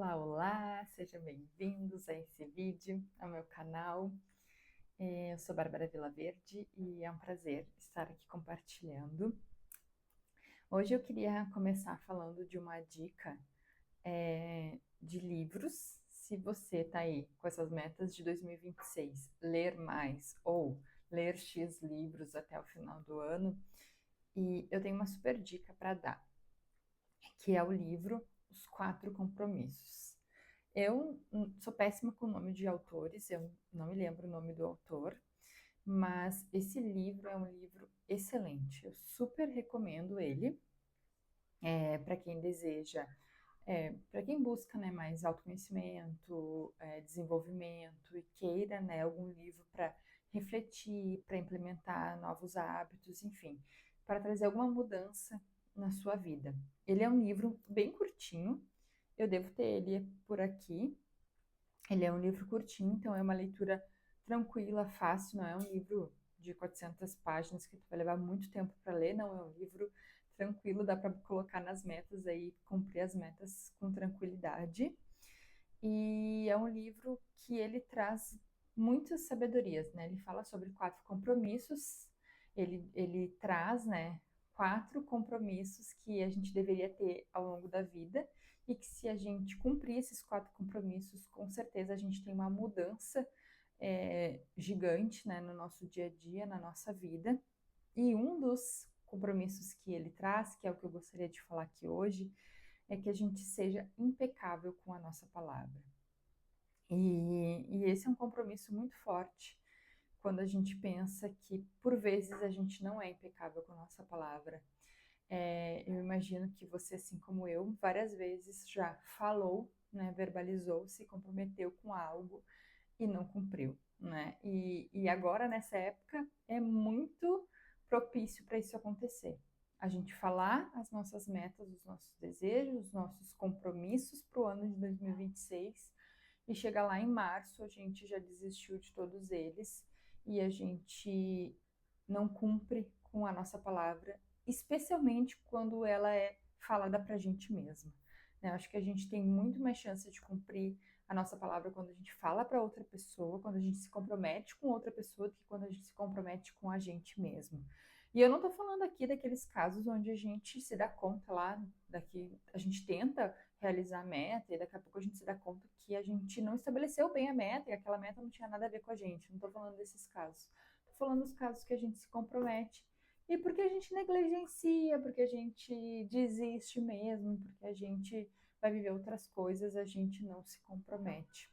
Olá, olá, sejam bem-vindos a esse vídeo, ao meu canal. Eu sou Bárbara Vilaverde e é um prazer estar aqui compartilhando. Hoje eu queria começar falando de uma dica de livros. Se você está aí com essas metas de 2026, ler mais ou ler X livros até o final do ano, e eu tenho uma super dica para dar, que é o livro Os Quatro Compromissos. Eu sou péssima com o nome de autores, eu não me lembro o nome do autor, mas esse livro é um livro excelente. Eu super recomendo ele para quem deseja, para quem busca, né, mais autoconhecimento, desenvolvimento e queira, né, algum livro para refletir, para implementar novos hábitos, enfim, para trazer alguma mudança na sua vida. Ele é um livro bem curtinho, eu devo ter ele por aqui. Ele é um livro curtinho, então é uma leitura tranquila, fácil, não é um livro de 400 páginas que tu vai levar muito tempo para ler, não, é um livro tranquilo, dá para colocar nas metas aí, cumprir as metas com tranquilidade. E é um livro que ele traz muitas sabedorias, né? Ele fala sobre quatro compromissos, ele traz, né, quatro compromissos que a gente deveria ter ao longo da vida e que se a gente cumprir esses quatro compromissos, com certeza a gente tem uma mudança gigante, né, no nosso dia a dia, na nossa vida. E um dos compromissos que ele traz, que é o que eu gostaria de falar aqui hoje, é que a gente seja impecável com a nossa palavra. E esse é um compromisso muito forte quando a gente pensa que, por vezes, a gente não é impecável com a nossa palavra. Eu imagino que você, assim como eu, várias vezes já falou, né, verbalizou, se comprometeu com algo e não cumpriu, né? E agora, nessa época, é muito propício para isso acontecer. A gente falar as nossas metas, os nossos desejos, os nossos compromissos para o ano de 2026 e chegar lá em março, a gente já desistiu de todos eles e a gente não cumpre com a nossa palavra, especialmente quando ela é falada para a gente mesma. Né? Eu acho que a gente tem muito mais chance de cumprir a nossa palavra quando a gente fala para outra pessoa, quando a gente se compromete com outra pessoa, do que quando a gente se compromete com a gente mesmo. E eu não estou falando aqui daqueles casos onde a gente se dá conta lá, daqui a gente tenta realizar a meta e daqui a pouco a gente se dá conta que a gente não estabeleceu bem a meta e aquela meta não tinha nada a ver com a gente. Não estou falando desses casos. Estou falando dos casos que a gente se compromete e porque a gente negligencia, porque a gente desiste mesmo, porque a gente vai viver outras coisas, a gente não se compromete.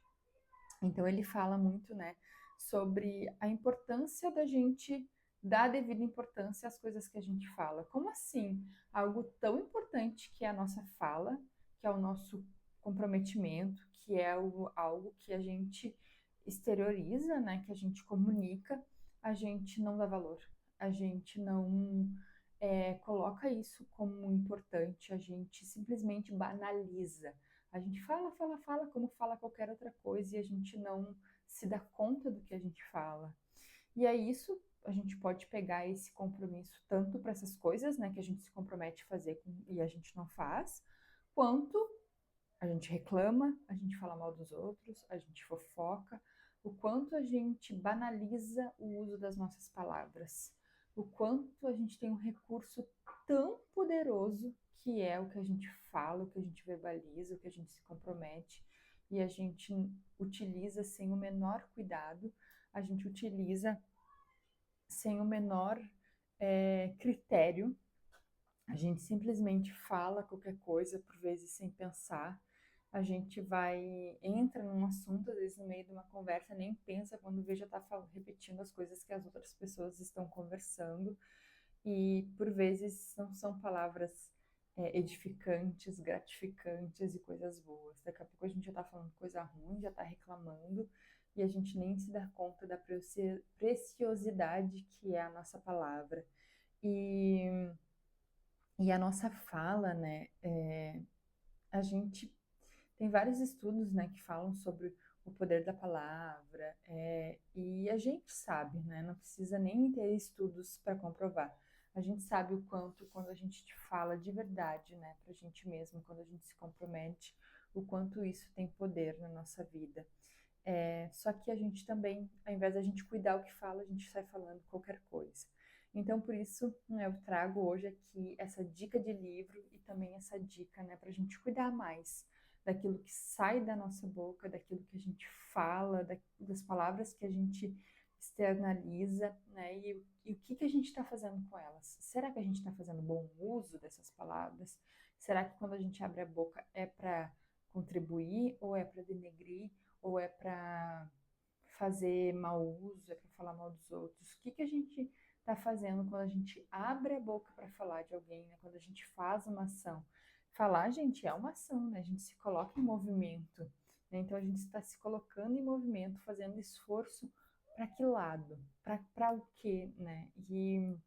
Então ele fala muito, né, sobre a importância da gente dar a devida importância às coisas que a gente fala. Como assim? Algo tão importante que é a nossa fala, que é o nosso comprometimento, que é algo que a gente exterioriza, né, que a gente comunica, a gente não dá valor, a gente não coloca isso como importante, a gente simplesmente banaliza. A gente fala, fala, fala, como fala qualquer outra coisa, e a gente não se dá conta do que a gente fala. E é isso, a gente pode pegar esse compromisso tanto para essas coisas, né, que a gente se compromete a fazer e a gente não faz, quanto a gente reclama, a gente fala mal dos outros, a gente fofoca, o quanto a gente banaliza o uso das nossas palavras, o quanto a gente tem um recurso tão poderoso que é o que a gente fala, o que a gente verbaliza, o que a gente se compromete, e a gente utiliza sem o menor cuidado, a gente utiliza sem o menor critério, a gente simplesmente fala qualquer coisa, por vezes sem pensar. A gente entra num assunto, às vezes no meio de uma conversa, nem pensa, quando vê já está repetindo as coisas que as outras pessoas estão conversando. E por vezes não são palavras edificantes, gratificantes e coisas boas. Daqui a pouco a gente já está falando coisa ruim, já está reclamando, e a gente nem se dá conta da preciosidade que é a nossa palavra. E a nossa fala, né? A gente tem vários estudos, né, que falam sobre o poder da palavra, e a gente sabe, né? Não precisa nem ter estudos para comprovar. A gente sabe o quanto, quando a gente fala de verdade, né, para a gente mesmo, quando a gente se compromete, o quanto isso tem poder na nossa vida. Só que a gente também, ao invés da gente cuidar o que fala, a gente sai falando qualquer coisa. Então, por isso, né, eu trago hoje aqui essa dica de livro e também essa dica, né, para a gente cuidar mais daquilo que sai da nossa boca, daquilo que a gente fala, das palavras que a gente externaliza, né, e o que a gente está fazendo com elas. Será que a gente está fazendo bom uso dessas palavras? Será que quando a gente abre a boca é para contribuir ou é para denegrir? Ou é para fazer mau uso, é para falar mal dos outros? O que a gente está fazendo quando a gente abre a boca para falar de alguém, né? Quando a gente faz uma ação? Falar, gente, é uma ação, né? A gente se coloca em movimento, né? Então a gente está se colocando em movimento, fazendo esforço para que lado? Para o quê, né? E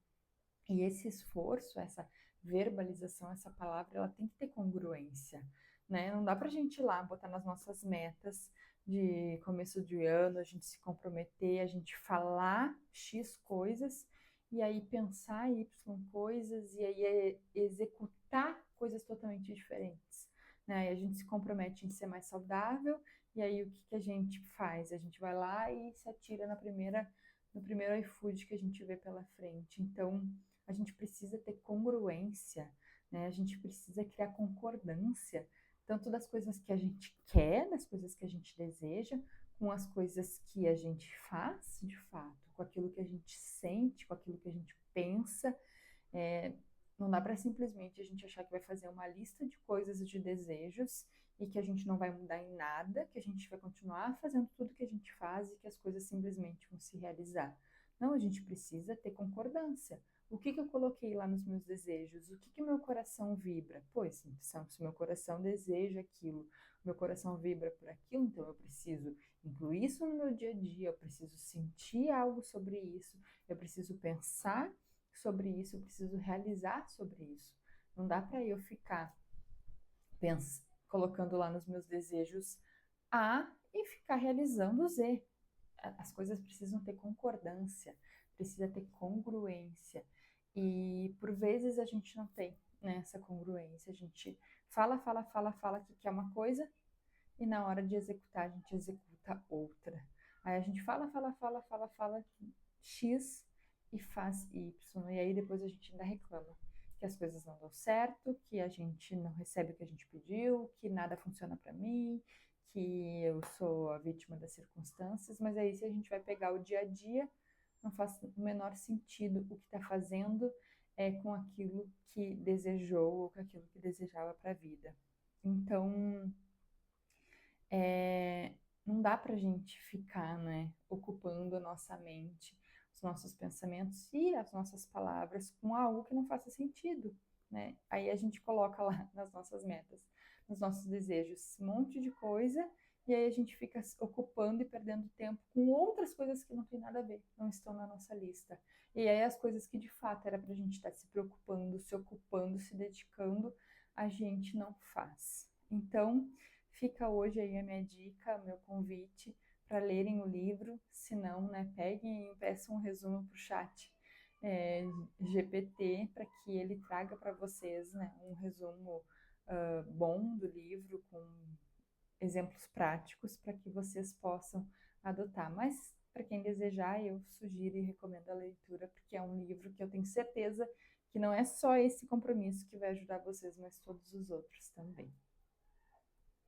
esse esforço, essa verbalização, essa palavra, ela tem que ter congruência, né? Não dá para a gente ir lá botar nas nossas metas de começo de ano, a gente se comprometer, a gente falar X coisas e aí pensar Y coisas e aí executar coisas totalmente diferentes, né? E a gente se compromete em ser mais saudável e aí o que a gente faz? A gente vai lá e se atira no primeiro iFood que a gente vê pela frente. Então, a gente precisa ter congruência, né? A gente precisa criar concordância, tanto das coisas que a gente quer, das coisas que a gente deseja, com as coisas que a gente faz, de fato, com aquilo que a gente sente, com aquilo que a gente pensa. É, não dá para simplesmente a gente achar que vai fazer uma lista de coisas e de desejos e que a gente não vai mudar em nada, que a gente vai continuar fazendo tudo que a gente faz e que as coisas simplesmente vão se realizar. Não, a gente precisa ter concordância. O que eu coloquei lá nos meus desejos? O que o meu coração vibra? Pois, então, se meu coração deseja aquilo, meu coração vibra por aquilo, então eu preciso incluir isso no meu dia a dia, eu preciso sentir algo sobre isso, eu preciso pensar sobre isso, eu preciso realizar sobre isso. Não dá para eu ficar colocando lá nos meus desejos A e ficar realizando Z. As coisas precisam ter concordância, precisa ter congruência. E por vezes a gente não tem, né, essa congruência. A gente fala que quer uma coisa e na hora de executar a gente executa outra. Aí a gente fala X e faz Y. E aí depois a gente ainda reclama que as coisas não dão certo, que a gente não recebe o que a gente pediu, que nada funciona para mim, que eu sou a vítima das circunstâncias, mas aí se a gente vai pegar o dia a dia, não faz o menor sentido o que está fazendo com aquilo que desejou ou com aquilo que desejava para a vida. Então, não dá para a gente ficar, né, ocupando a nossa mente, os nossos pensamentos e as nossas palavras com algo que não faça sentido, né? Aí a gente coloca lá nas nossas metas, nos nossos desejos, um monte de coisa e aí a gente fica ocupando e perdendo tempo com outras coisas que não tem nada a ver, não estão na nossa lista. E aí as coisas que de fato era para a gente estar se preocupando, se ocupando, se dedicando, a gente não faz. Então, fica hoje aí a minha dica, meu convite para lerem o livro. Se não, né, peguem e peçam um resumo para o chat GPT para que ele traga para vocês, né, um resumo bom do livro com exemplos práticos para que vocês possam adotar. Mas para quem desejar, eu sugiro e recomendo a leitura porque é um livro que eu tenho certeza que não é só esse compromisso que vai ajudar vocês, mas todos os outros também.